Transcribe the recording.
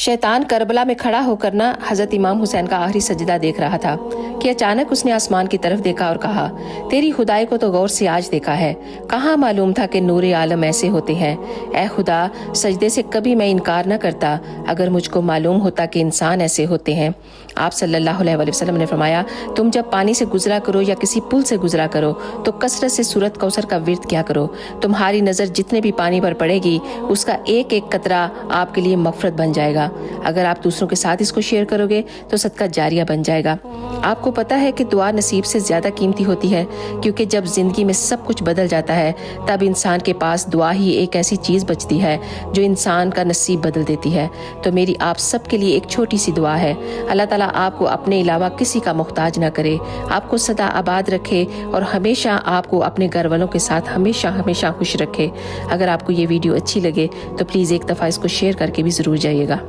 शैतान करबला में खड़ा होकर ना हजरत इमाम हुसैन का आखिरी सजदा देख रहा था कि अचानक उसने आसमान की तरफ देखा और कहा, तेरी खुदाई को तो गौर से आज देखा है, कहाँ मालूम था कि नूरे आलम ऐसे होते हैं। ऐ खुदा, सजदे से कभी मैं इनकार न करता अगर मुझको मालूम होता कि इंसान ऐसे होते हैं। आप सल्लल्लाहु अलैहि वसल्लम ने फरमाया, तुम जब पानी से गुजरा करो या किसी पुल से गुजरा करो तो कसरत से सूरत कौसर का विर्द किया करो। तुम्हारी नज़र जितने भी पानी पर पड़ेगी उसका एक एक कतरा आपके लिए मगफरत बन जाएगा। अगर आप दूसरों के साथ इसको शेयर करोगे तो सदका जारिया बन जाएगा। आपको पता है कि दुआ नसीब से ज़्यादा कीमती होती है, क्योंकि जब ज़िंदगी में सब कुछ बदल जाता है तब इंसान के पास दुआ ही एक ऐसी चीज़ बचती है जो इंसान का नसीब बदल देती है। तो मेरी आप सब के लिए एक छोटी सी दुआ है, अल्लाह ताला आपको अपने अलावा किसी का मोहताज ना करे, आपको सदा आबाद रखे और हमेशा आपको अपने घर वालों के साथ हमेशा हमेशा खुश रखे। अगर आपको ये वीडियो अच्छी लगे तो प्लीज़ एक दफ़ा इसको शेयर करके भी ज़रूर जाइएगा।